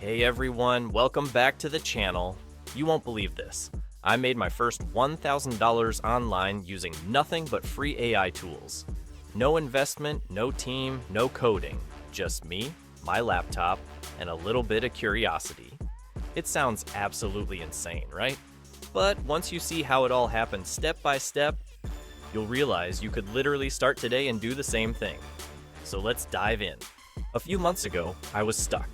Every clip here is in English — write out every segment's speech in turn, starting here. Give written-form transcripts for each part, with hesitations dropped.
Hey everyone, welcome back to the channel. You won't believe this. I made my first $1,000 online using nothing but free AI tools. No investment, no team, no coding. Just me, my laptop, and a little bit of curiosity. It sounds absolutely insane, right? But once you see how it all happened step by step, you'll realize you could literally start today and do the same thing. So let's dive in. A few months ago, I was stuck.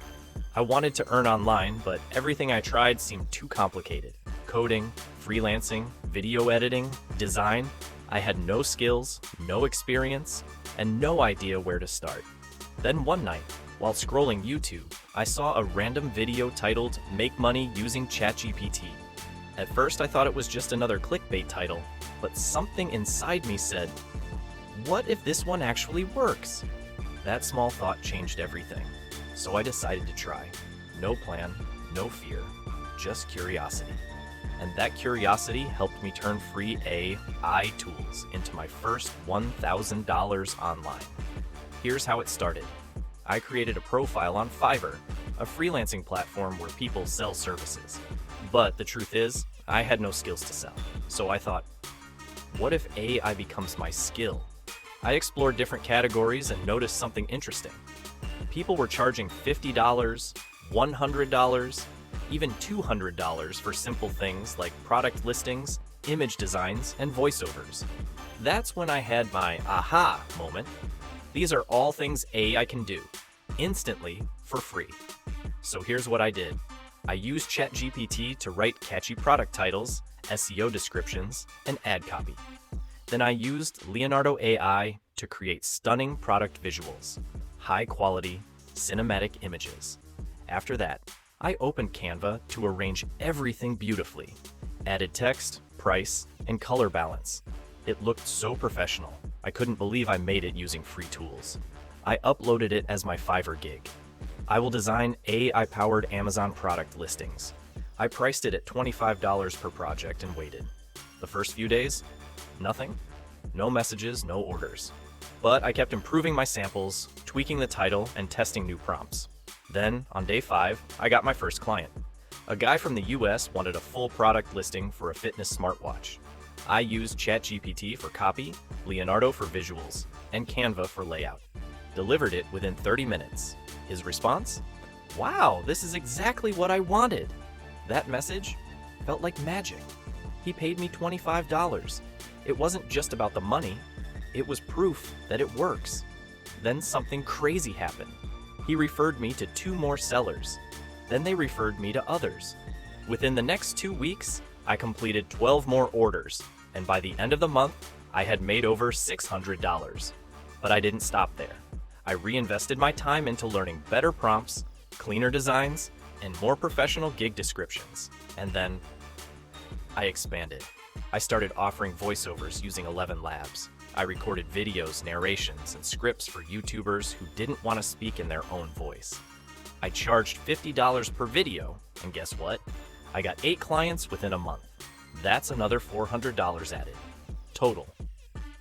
I wanted to earn online, but everything I tried seemed too complicated. Coding, freelancing, video editing, design. I had no skills, no experience, and no idea where to start. Then one night, while scrolling YouTube, I saw a random video titled "Make Money Using ChatGPT." At first, I thought it was just another clickbait title, but something inside me said, what if this one actually works? That small thought changed everything. So I decided to try. No plan, no fear, just curiosity. And that curiosity helped me turn free AI tools into my first $1,000 online. Here's how it started. I created a profile on Fiverr, a freelancing platform where people sell services. But the truth is, I had no skills to sell. So I thought, what if AI becomes my skill? I explored different categories and noticed something interesting. People were charging $50, $100, even $200 for simple things like product listings, image designs, and voiceovers. That's when I had my aha moment. These are all things AI can do, instantly, for free. So here's what I did. I used ChatGPT to write catchy product titles, SEO descriptions, and ad copy. Then I used Leonardo AI to create stunning product visuals, high-quality, cinematic images. After that, I opened Canva to arrange everything beautifully, added text, price, and color balance. It looked so professional. I couldn't believe I made it using free tools. I uploaded it as my Fiverr gig. I will design AI-powered Amazon product listings. I priced it at $25 per project and waited. The first few days, nothing. No messages, no orders. But I kept improving my samples, tweaking the title, and testing new prompts. Then, on day 5, I got my first client. A guy from the US wanted a full product listing for a fitness smartwatch. I used ChatGPT for copy, Leonardo for visuals, and Canva for layout. Delivered it within 30 minutes. His response? Wow, this is exactly what I wanted. That message felt like magic. He paid me $25. It wasn't just about the money. It was proof that it works. Then something crazy happened. He referred me to 2 more sellers. Then they referred me to others. Within the next 2 weeks, I completed 12 more orders, and by the end of the month, I had made over $600. But I didn't stop there. I reinvested my time into learning better prompts, cleaner designs, and more professional gig descriptions. And then I expanded. I started offering voiceovers using ElevenLabs. I recorded videos, narrations, and scripts for YouTubers who didn't want to speak in their own voice. I charged $50 per video, and guess what? I got 8 clients within a month. That's another $400 added. Total,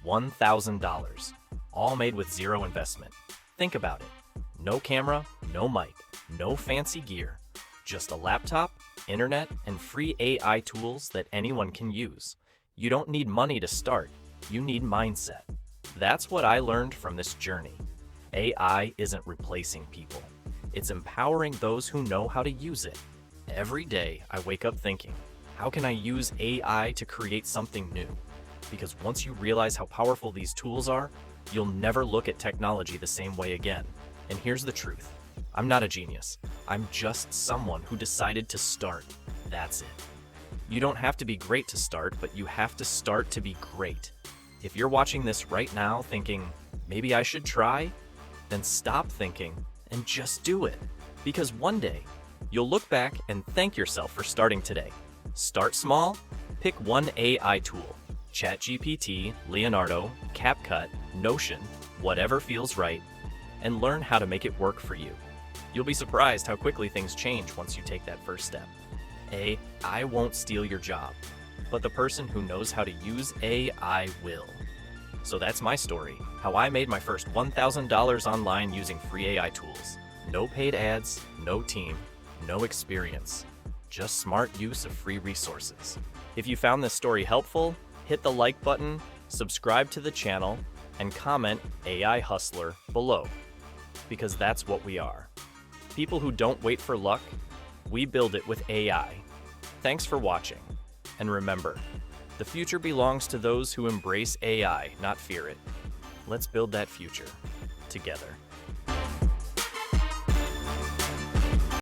$1,000, all made with zero investment. Think about it. No camera, no mic, no fancy gear, just a laptop, internet, and free AI tools that anyone can use. You don't need money to start. You need mindset. That's what I learned from this journey. AI isn't replacing people. It's empowering those who know how to use it. Every day, I wake up thinking, how can I use AI to create something new? Because once you realize how powerful these tools are, you'll never look at technology the same way again. And here's the truth. I'm not a genius. I'm just someone who decided to start. That's it. You don't have to be great to start, but you have to start to be great. If you're watching this right now thinking, maybe I should try, then stop thinking and just do it. Because one day, you'll look back and thank yourself for starting today. Start small, pick one AI tool. ChatGPT, Leonardo, CapCut, Notion, whatever feels right, and learn how to make it work for you. You'll be surprised how quickly things change once you take that first step. AI won't steal your job, but the person who knows how to use AI will. So that's my story, how I made my first $1,000 online using free AI tools. No paid ads, no team, no experience, just smart use of free resources. If you found this story helpful, hit the like button, subscribe to the channel, and comment AI Hustler below, because that's what we are. People who don't wait for luck, we build it with AI. Thanks for watching, and remember, the future belongs to those who embrace AI, not fear it. Let's build that future together.